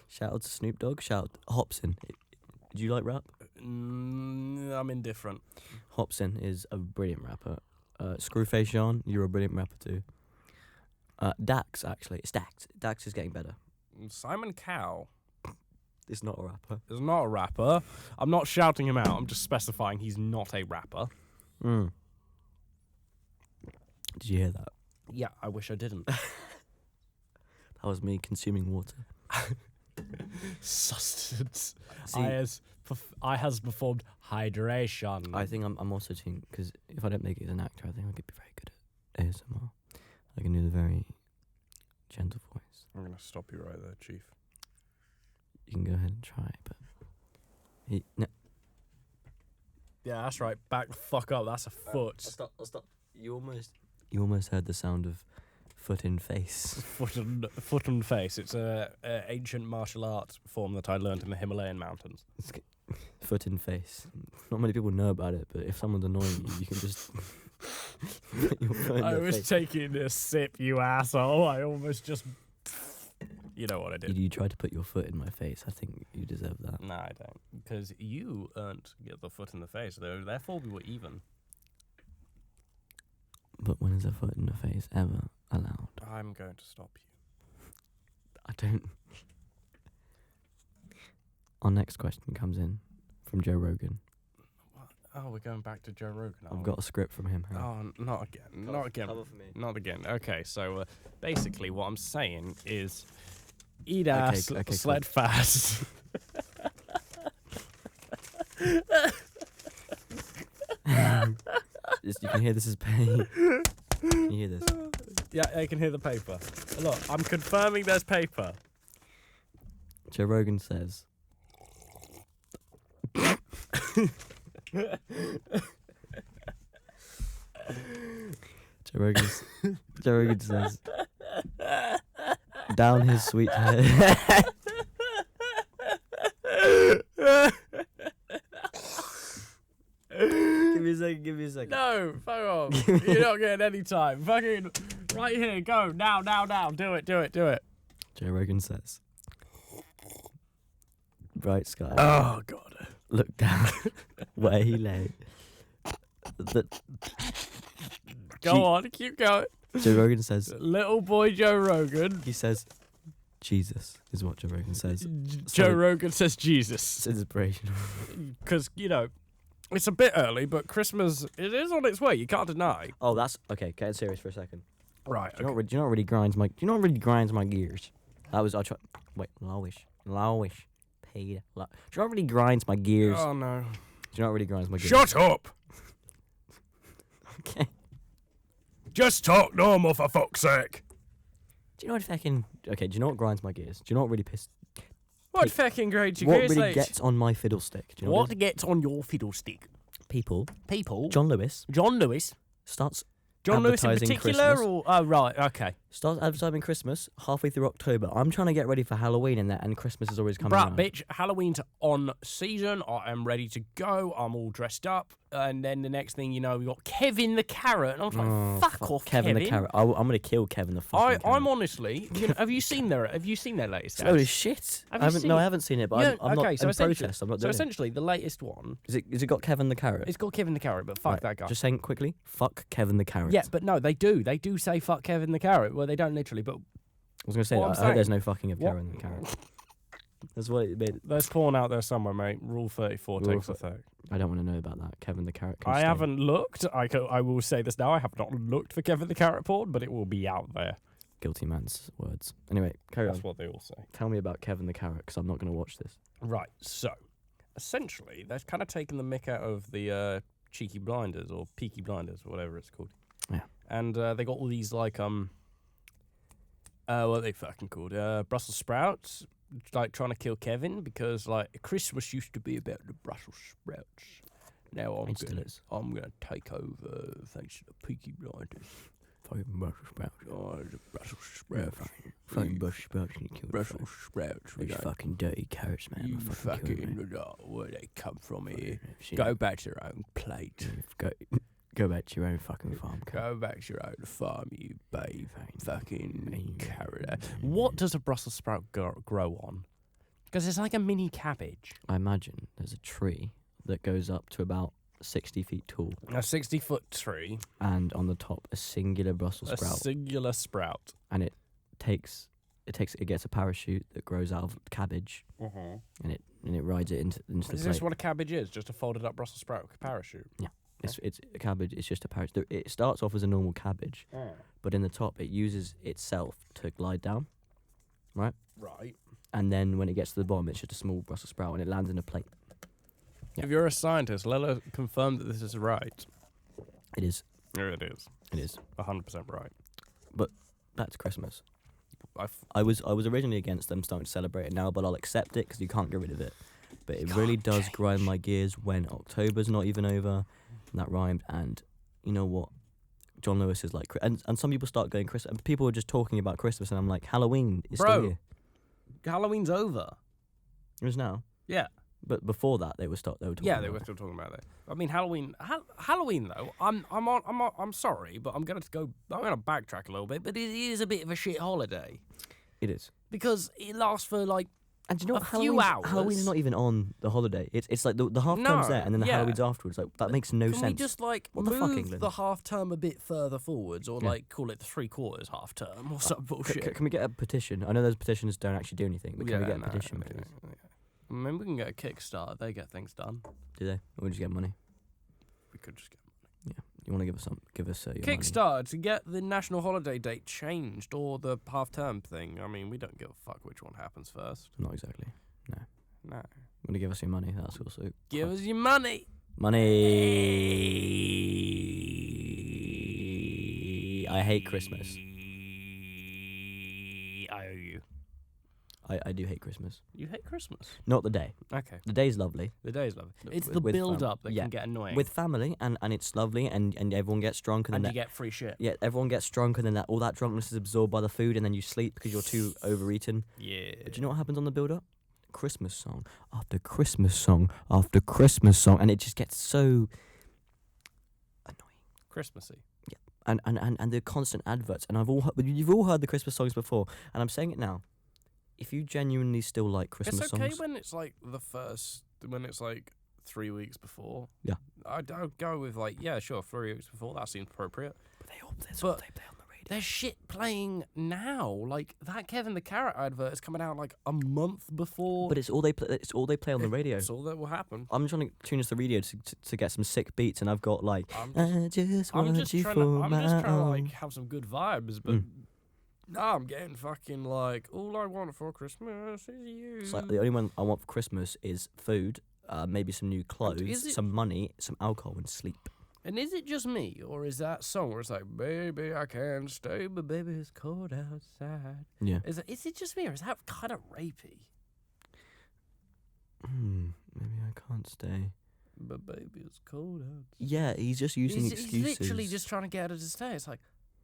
Shout out to Snoop Dogg. Shout out Hopsin. Do you like rap? I'm indifferent. Hopsin is a brilliant rapper. Screwface Jean, you're a brilliant rapper too. Dax, actually. It's Dax. Dax is getting better. Simon Cowell It's not a rapper. is not a rapper. I'm not shouting him out. I'm just specifying he's not a rapper. Did you hear that? Yeah, I wish I didn't. That was me consuming water. Sustenance. See, I has performed hydration. I think I'm also thinking, because if I don't make it as an actor, I think I could be very good at ASMR. I can do the very gentle voice. I'm going to stop you right there, Chief. You can go ahead and try, but no. Yeah, that's right. Back the fuck up. That's a foot. I'll stop. You almost heard the sound of foot in face. Foot and face. It's a ancient martial arts form that I learned in the Himalayan mountains. Foot in face. Not many people know about it, but if someone's annoying you, you can just put your foot in I their was face. taking a sip, you asshole. I almost just... You know what I did. You tried to put your foot in my face. I think you deserve that. No, I don't. Because you earned to get the foot in the face. Therefore, we were even. But when is a foot in the face ever allowed? I'm going to stop you. I don't. Our next question comes in from Joe Rogan. What? Oh, we're going back to Joe Rogan. I've got a script from him. Oh, not again. Not again. Cover for me. Not again. Okay, so basically what I'm saying is eat ass, Okay, sled fast. You can hear this is pain. Can you hear this? Yeah, I can hear the paper. Look, I'm confirming there's paper. Joe Rogan says. Joe Rogan says. Down his sweet head. Give me a second. No, fuck off. You're not getting any time. Fucking right here, go. Now. Do it. Joe Rogan says. Bright sky. Oh, God. Look down where he lay. Go on, keep going. Joe Rogan says. Little boy Joe Rogan. He says. Jesus is what Joe Rogan says. Joe Rogan says Jesus. It's inspirational. Because, it's a bit early, but Christmas, it is on its way. You can't deny. Oh, that's okay. Getting serious for a second. Right. Do you know what really grinds my? Do you know what really grinds my gears? That was lowish. Paid. Do you know what really grinds my gears? Oh, no. Do you know what really grinds my gears? Shut up! Okay. Just talk normal, for fuck's sake. Do you know what fucking? Okay. Do you know what grinds my gears? Do you know what really pisses? What fucking grade you What get? really gets on my fiddlestick? Do you know What gets on your fiddlestick? People. John Lewis Starts in advertising particular, Christmas. or right, okay. Starts advertising Christmas halfway through October. I'm trying to get ready for Halloween and Christmas is always coming around. Bitch, Halloween's on season. I am ready to go. I'm all dressed up. And then the next thing you know, we got Kevin the Carrot. And I was like, fuck off, Kevin. The Carrot. I'm going to kill Kevin the fucking Carrot. I'm honestly, have you seen their latest ads? Holy shit. I haven't seen it, but I'm not in protest. I'm not doing it. So essentially, the latest one... Is it got Kevin the Carrot? It's got Kevin the Carrot, but fuck Right, that guy. Just saying quickly, fuck Kevin the Carrot. Yeah, but no, they do. They do say fuck Kevin the Carrot. Well, they don't literally, but... I was going to say, What I'm I saying- hope there's no fucking of What? Kevin the Carrot. That's what it made. There's porn out there somewhere, mate. Rule 34 Rule takes effect. I don't want to know about that. Kevin the Carrot. I haven't looked. I will say this now. I have not looked for Kevin the Carrot porn, but it will be out there. Guilty man's words. Anyway, carry That's on. what they all say. Tell me about Kevin the Carrot, because I'm not going to watch this. Right. So, essentially, they've kind of taken the mick out of the Cheeky Blinders or Peaky Blinders, or whatever it's called. Yeah. And they got all these what are they fucking called? Brussels sprouts, like trying to kill Kevin because like Christmas used to be about the Brussels sprouts. Now It still is. I'm gonna take over thanks to the Peaky Blinders. Fucking Brussels sprouts. Oh, the Brussels Yeah, sprouts. fucking Brussels sprouts. You killed Brussels sprouts. Those fucking dirty carrots, man. You I'll fucking kill you, fucking where they come from here. Shit. Go back to your own plate. Go back to your own fucking farm. Go back to your own farm, you babe. Fucking Hey. carrot. What does a Brussels sprout grow on? Because it's like a mini cabbage. I imagine there's a tree that goes up to about 60 feet tall, A 60-foot tree. and on the top a singular Brussels A sprout, singular sprout. and it gets a parachute that grows out of cabbage, and it rides it into the Is plate. this what a cabbage is? Just a folded up Brussels sprout parachute? It's a cabbage. It's just a parachute. It starts off as a normal cabbage, but in the top it uses itself to glide down, Right. and then when it gets to the bottom, it's just a small Brussels sprout, and it lands in a plate. Yeah. If you're a scientist, let us confirm that this is right. It is. Here it is. It is. 100% right. That's Christmas. I was originally against them starting to celebrate it now, but I'll accept it because you can't get rid of it. But it really does grind my gears when October's not even over, and that rhymed. And you know what? John Lewis is like, and some people start going Christmas, and people are just talking about Christmas, and I'm like, Halloween is still here. Halloween's over. It is now. Yeah. But before that, they were talking. Yeah, they were still talking about it. I mean, Halloween though. I'm sorry, but I'm gonna backtrack a little bit. But it is a bit of a shit holiday. It is because it lasts for like. And do you know what? few hours. Halloween's not even on the holiday. It's like the half term's there, and then the Halloween's afterwards. Like that makes no sense. Can we just like what the fuck, move England? the half term a bit further forwards, or like call it 3/4 half term, or some bullshit? Can we get a petition? I know those petitions don't actually do anything, but can we get a petition, please? I mean, we can get a Kickstarter. They get things done. Do they? Or we just get money? We could just get money. Yeah. You want to give us some? Give us your Kickstarter money. to get the national holiday date changed, or the half term thing. I mean, we don't give a fuck which one happens first. Not exactly. No. Want to give us your money? That's also. Give us your money. Money. I hate Christmas. I owe you. I do hate Christmas. You hate Christmas? Not the day. Okay. The day's lovely. The day's lovely. It's the With build-up that can get annoying. With family, and it's lovely, and everyone gets drunk. And you then get free shit. Yeah, everyone gets drunk, and then all that drunkenness is absorbed by the food, and then you sleep because you're too overeaten. Yeah. But do you know what happens on the build-up? Christmas song after Christmas song after Christmas song, and it just gets so annoying. Christmassy. Yeah. And the constant adverts, and you've all heard the Christmas songs before, and I'm saying it now. If you genuinely still like Christmas songs... It's okay when it's like when it's like 3 weeks before. Yeah. I'd go with like, yeah, sure, 3 weeks before, that seems appropriate. But they play on the radio. There's shit playing now. Like, that Kevin the Carrot advert is coming out like a month before. But it's all they play on the radio. It's all that will happen. I'm trying to tune into the radio to get some sick beats, and I've got like... I'm just trying to like have some good vibes, but... No, I'm getting fucking like, all I want for Christmas is you. It's like the only one I want for Christmas is food, maybe some new clothes, some money, some alcohol, and sleep. And is it just me, or is that song where it's like, baby, I can't stay, but baby, it's cold outside? Yeah. Is it just me, or is that kind of rapey? Maybe I can't stay. But baby, it's cold outside. Yeah, he's just using excuses. He's literally just trying to get her to stay. It's like,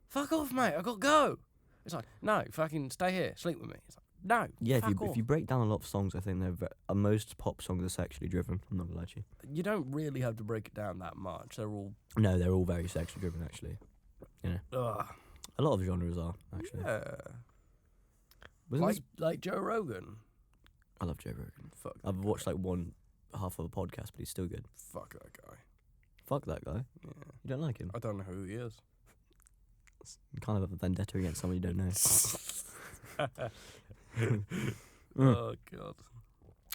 fuck off, mate, I gotta go. It's like, no, fucking stay here, sleep with me. It's like, no, yeah, if you break down a lot of songs, I think most pop songs are sexually driven. I'm not gonna lie to you. You don't really have to break it down that much. They're all very sexually driven, actually. You know, ugh. A lot of genres are actually. Yeah. Like Joe Rogan. I love Joe Rogan. Fuck. I've watched like one half of a podcast, but he's still good. Fuck that guy. Fuck that guy. Yeah. You don't like him? I don't know who he is. Kind of a vendetta against someone you don't know. Oh god.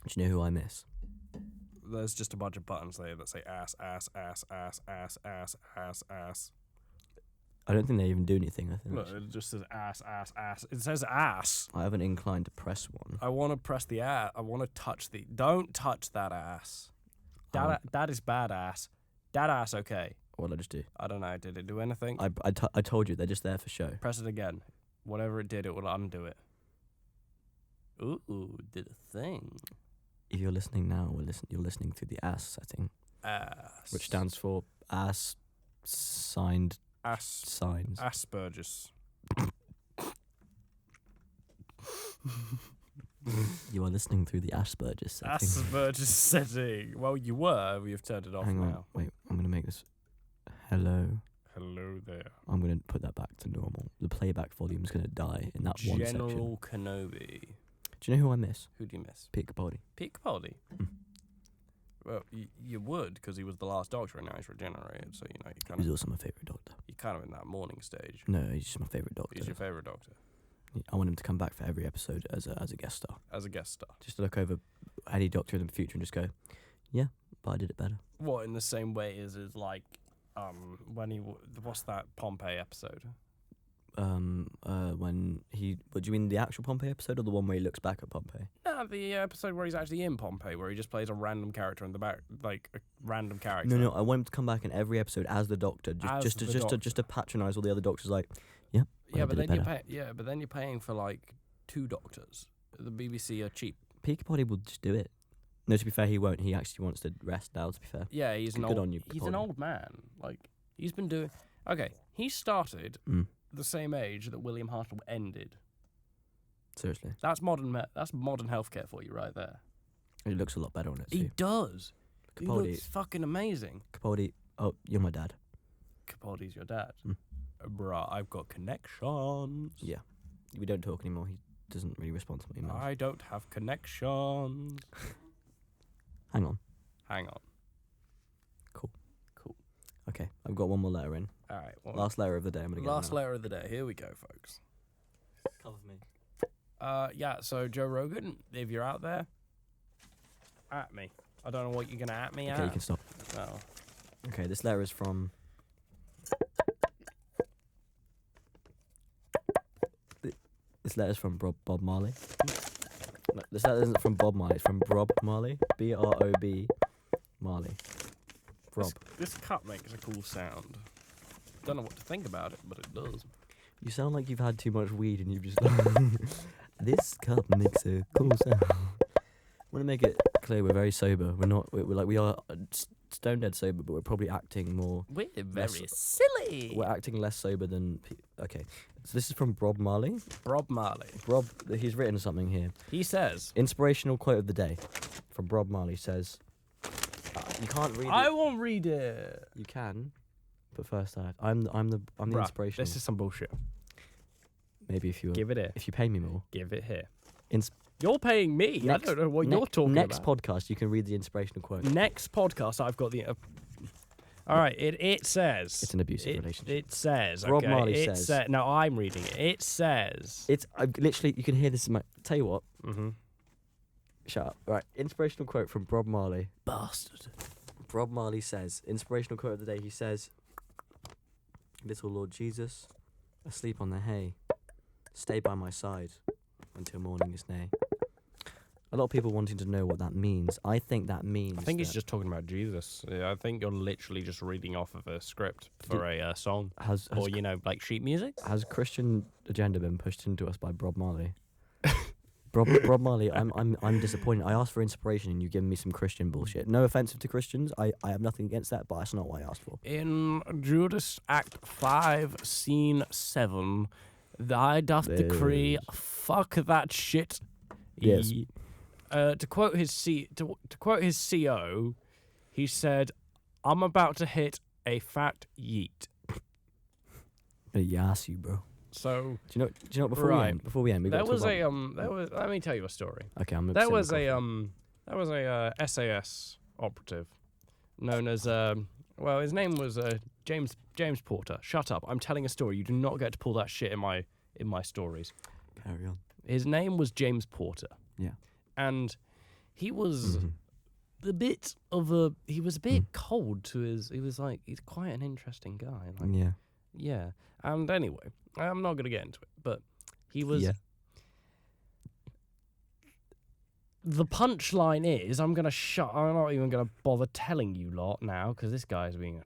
Do you know who I miss? There's just a bunch of buttons there that say ass, ass, ass, ass, ass, ass, ass, ass. I don't think they even do anything. I think. No, it just says ass, ass, ass. It says ass. I have an incline to press one. I want to press the ass. I want to touch the. Don't touch that ass. That is badass. That ass okay. What did I just do? I don't know. Did it do anything? I told you, they're just there for show. Press it again. Whatever it did, it will undo it. Ooh, did a thing. If you're listening now, you're listening to the ass setting. Ass. Which stands for ass signed signs. Asperger's. You are listening through the Asperger's setting. Asperger's setting. Well, you were. We've turned it off Hang on. now. Wait, I'm going to make this... Hello. Hello there. I'm going to put that back to normal. The playback volume is going to die in that one section. General Kenobi. Do you know who I miss? Who do you miss? Pete Capaldi. Pete Capaldi? Well, you would, because he was the last Doctor and now he's regenerated, so, you know, He's also my favourite Doctor. you're kind of in that morning stage. No, he's just my favourite Doctor. He's your favourite Doctor? I want him to come back for every episode as a guest star. As a guest star. Just to look over any Doctor in the future and just go, yeah, but I did it better. What, in the same way as like, when what's that Pompeii episode? When he... What, do you mean the actual Pompeii episode or the one where he looks back at Pompeii? No, the episode where he's actually in Pompeii, where he just plays a random character in the back, like a random character. No, I want him to come back in every episode as the Doctor, just to patronise all the other Doctors. Like, Yep. Yeah, but then you're paying for like 2 doctors. The BBC are cheap. Peaky Capaldi will just do it. No, to be fair, he won't. He actually wants to rest now, to be fair. Yeah, he's Good on you, he's an Capaldi. old man. Like, he's been doing... Okay, he started the same age that William Hartnell ended. Seriously. That's modern healthcare for you right there. He looks a lot better on it, too. He does. He Capaldi. looks fucking amazing. Capaldi. Oh, you're my dad. Capaldi's your dad. Bruh, I've got connections. Yeah. We don't talk anymore. He doesn't really respond to my emails. I don't have connections. Hang on. Cool. Okay, I've got one more letter in. All right. Well, Last letter of the day. I'm going to get last letter of the day. Here we go, folks. Cover me. Yeah, so Joe Rogan, if you're out there, at me. I don't know what you're going to at me at. Okay, you can stop. Oh. Okay, this letter is from... This letter's from Bob Marley. No, this letter isn't from Bob Marley. It's from Rob Marley. B-R-O-B Marley. Rob. This cup makes a cool sound. Don't know what to think about it, but it does. You sound like you've had too much weed and you've just... This cup makes a cool sound. I want to make it clear we're very sober. We're not... We are stone dead sober, but we're probably acting more... We're very silly. We're acting less sober than... Okay. So this is from Rob Marley. Rob Marley. Rob, he's written something here. He says... Inspirational quote of the day from Rob Marley says... you can't read it. I won't read it. You can, but first I'm the inspirational. This is some bullshit. Maybe if you Give it here. if you pay me more. Give it here. Ins- You're paying me. I don't know what you're talking next about. podcast, you can read the inspirational quote. Next podcast, I've got the... all right, it says... It's an abusive relationship. It says... Rob okay, Marley says... no, I'm reading it. It says... It's literally, you can hear this in my... Tell you what. Mm-hmm. Shut up. Right, inspirational quote from Rob Marley. Bastard. Rob Marley says, inspirational quote of the day, he says, "Little Lord Jesus, asleep on the hay, stay by my side until morning is nay." A lot of people wanting to know what that means. I think that means... I think he's just talking about Jesus. Yeah, I think you're literally just reading off of a script for a song. Or, like sheet music. Has Christian agenda been pushed into us by Rob Marley? Rob Marley, I'm disappointed. I asked for inspiration and you give me some Christian bullshit. No offensive to Christians, I have nothing against that, but that's not what I asked for. In Judas Act 5, Scene 7, I doth decree, fuck that shit. Yes. To quote his CO, he said, "I'm about to hit a fat yeet." A yas you, bro. So do you know before we end, we got let me tell you a story. Okay, I'm There was a SAS operative known as his name was James Porter. Shut up! I'm telling a story. You do not get to pull that shit in my stories. Carry on. His name was James Porter. Yeah. And he was a bit cold to his. He's quite an interesting guy. Like, yeah. Yeah. And anyway, I'm not gonna get into it, but he was. Yeah. The punchline is, I'm not even gonna bother telling you lot now because this guy's being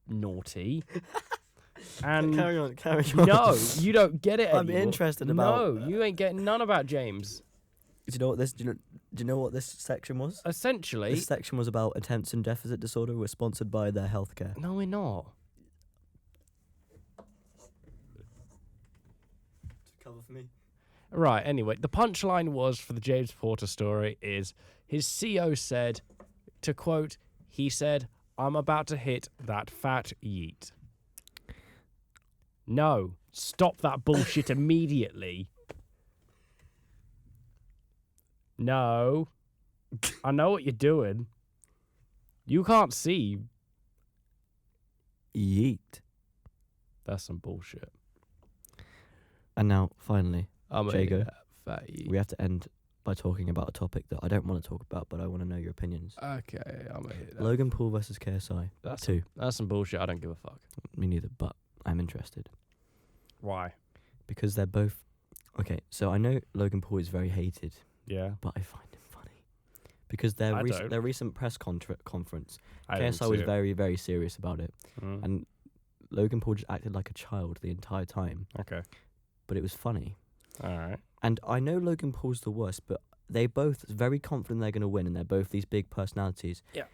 naughty. And carry on. No, you don't get it. I'm interested about. No, you ain't getting none about James. Do you know what this? Do you know what this section was? Essentially, this section was about attention deficit disorder. We're sponsored by their healthcare. No, we're not. Cover for me. Right. Anyway, the punchline was for the James Porter story is his CO said, to quote, he said, "I'm about to hit that fat yeet." No, stop that bullshit immediately. No. I know what you're doing. You can't see. Yeet. That's some bullshit. And now, finally, Jago, fat yeet. we have to end by talking about a topic that I don't want to talk about, but I want to know your opinions. Okay, I'm gonna hit that. Logan Paul versus KSI. That's 2. That's some bullshit. I don't give a fuck. Me neither, but I'm interested. Why? Because they're both... Okay, so I know Logan Paul is very hated, Yeah. but I find him funny. Because their recent press conference, KSI was very, very serious about it. Mm. And Logan Paul just acted like a child the entire time, Okay. but it was funny. All right. And I know Logan Paul's the worst, but they both very confident they're going to win, and they're both these big personalities. Yeah.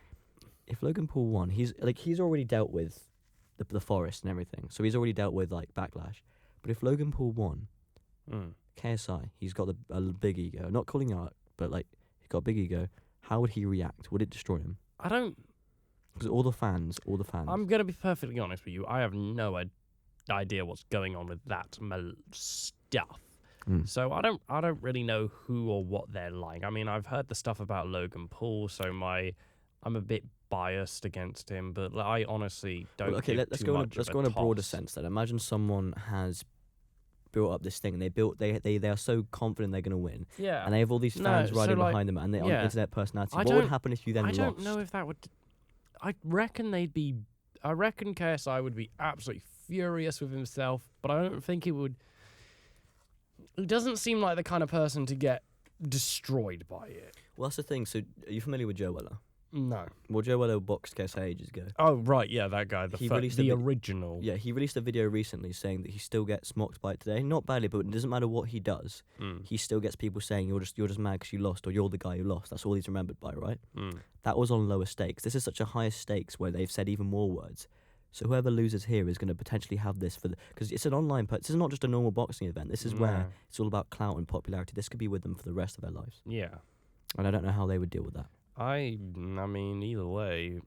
If Logan Paul won, he's already dealt with the forest and everything, so he's already dealt with like backlash. But if Logan Paul won, KSI, he's got a big ego. Not calling out, but like he's got a big ego. How would he react? Would it destroy him? I don't. Because all the fans. I'm gonna be perfectly honest with you. I have no idea what's going on with that stuff. So I don't really know who or what they're like. I mean, I've heard the stuff about Logan Paul, so I'm a bit biased against him, but like, I honestly don't. Well, okay, let's go on a broader sense then. Imagine someone has built up this thing, and they are so confident they're going to win. Yeah. And they have all these fans riding behind them, and they're on internet personality. What would happen if you then lost? I don't know if that would. I reckon KSI would be absolutely furious with himself, but I don't think he would. He doesn't seem like the kind of person to get destroyed by it. Well, that's the thing. So, are you familiar with Joe Weller? No. Well, Joe Weller boxed KSI ages ago. Oh, right, yeah, that guy, the original. Yeah, he released a video recently saying that he still gets mocked by it today. Not badly, but it doesn't matter what he does. He still gets people saying you're just mad because you lost, or you're the guy who lost. That's all he's remembered by, right? That was on lower stakes. This is such a higher stakes where they've said even more words. So whoever loses here is going to potentially have this because it's an online. This is not just a normal boxing event. This is where it's all about clout and popularity. This could be with them for the rest of their lives. Yeah. And I don't know how they would deal with that. I mean, either way,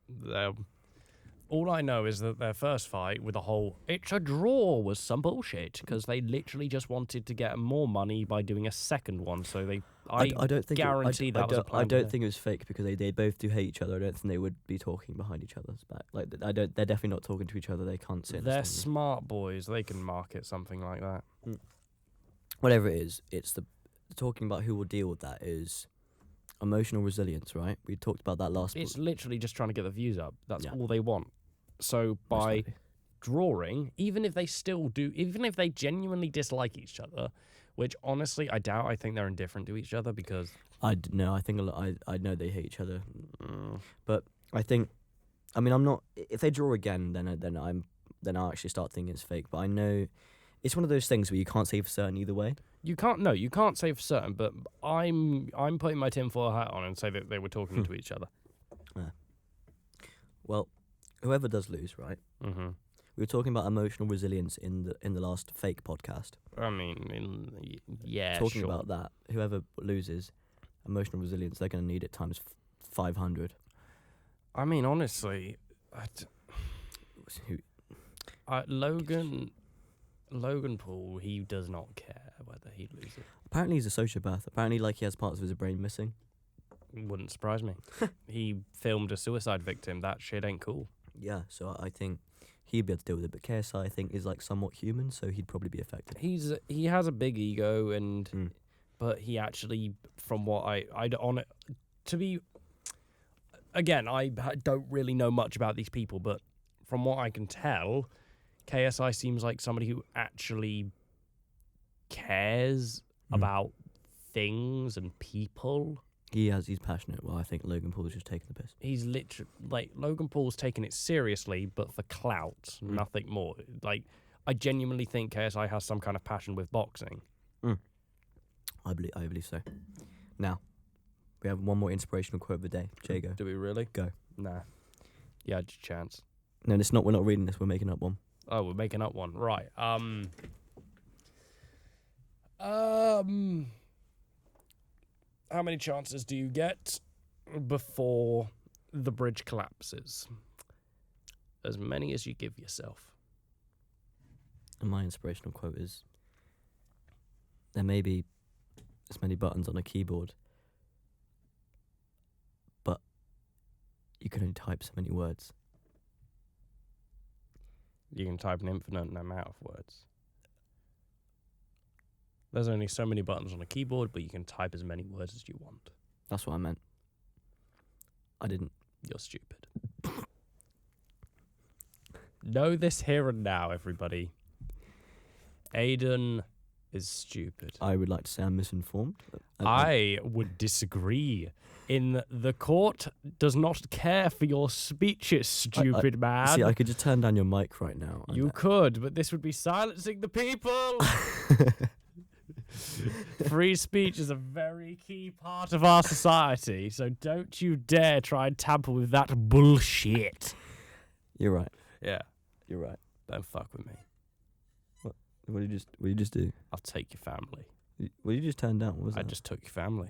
all I know is that their first fight with the whole "it's a draw" was some bullshit because they literally just wanted to get more money by doing a second one. So I don't think guarantee that was a plan. I don't think it was fake because they both do hate each other. I don't think they would be talking behind each other's back. Like they're definitely not talking to each other. They can't sit. They're smart boys. They can market something like that. Whatever it is, it's the talking about who will deal with that is. Emotional resilience, right? We talked about that last. It's literally just trying to get the views up. That's all they want. So by drawing, even if they genuinely dislike each other, which honestly I doubt. I think they're indifferent to each other because I think I know they hate each other, but I think, I mean, I'm not. If they draw again, then I'll actually start thinking it's fake. But I know it's one of those things where you can't say for certain either way. You can't say for certain, but I'm putting my tinfoil hat on and say that they were talking to each other. Yeah. Well, whoever does lose, right? Mm-hmm. We were talking about emotional resilience in the last fake podcast. I mean, talking about that, whoever loses, emotional resilience, they're going to need it times 500. I mean, honestly, Logan Paul, he does not care whether he loses. Apparently he's a sociopath. Apparently, like, he has parts of his brain missing. Wouldn't surprise me. He filmed a suicide victim. That shit ain't cool. Yeah, so I think he'd be able to deal with it. But KSI, I think, is like somewhat human, so he'd probably be affected. He has a big ego, but he actually, from what again, I don't really know much about these people, but from what I can tell, KSI seems like somebody who actually cares about things and people. He's passionate. Well, I think Logan Paul's just taking the piss. He's literally, like, Logan Paul's taking it seriously, but for clout, nothing more. Like, I genuinely think KSI has some kind of passion with boxing. I believe so. Now, we have one more inspirational quote of the day. Jago. Do we really? Go. Nah. You had your chance. No, we're not reading this. We're making up one. Oh, we're making up one. Right. How many chances do you get before the bridge collapses? As many as you give yourself. And my inspirational quote is, there may be as many buttons on a keyboard, but you can only type so many words. You can type an infinite amount of words. There's only so many buttons on a keyboard, but you can type as many words as you want. That's what I meant. I didn't. You're stupid. Know this here and now, everybody. Aiden is stupid. I would like to say I'm misinformed. I would disagree. The court does not care for your speeches, stupid man. See, I could just turn down your mic right now. You could, but this would be silencing the people. Free speech is a very key part of our society, so don't you dare try and tamper with that bullshit. You're right. Yeah, You're right. don't fuck with me. What did you just do? I'll take your family. What did you just turn down? What was I that? just took your family.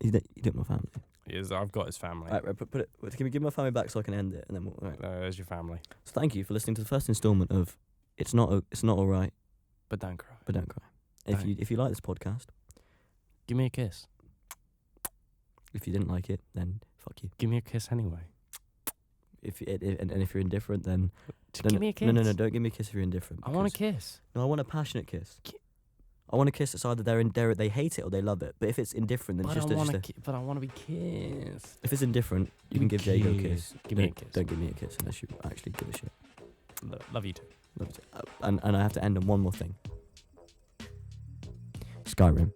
You took my family. Yes, I've got his family. Right, put it. Can we give my family back so I can end it, and then we'll. Right. There's your family. So thank you for listening to the first instalment of It's Not all right, But don't cry. but don't cry. If you like this podcast, Give me a kiss. if you didn't like it, then fuck you. Give me a kiss anyway. If you're indifferent, then Give me a kiss. No, don't give me a kiss if you're indifferent. I want a because- kiss. No, I want a passionate kiss. I want a kiss that's either they hate it or they love it. But if it's indifferent, then But it's I just want a. but I want to be kissed. If it's indifferent, you can give Jago a kiss. Give me a Don't- kiss. Don't give me a kiss unless you actually give a shit. Love you too. Love it. And I have to end on one more thing. Skyrim.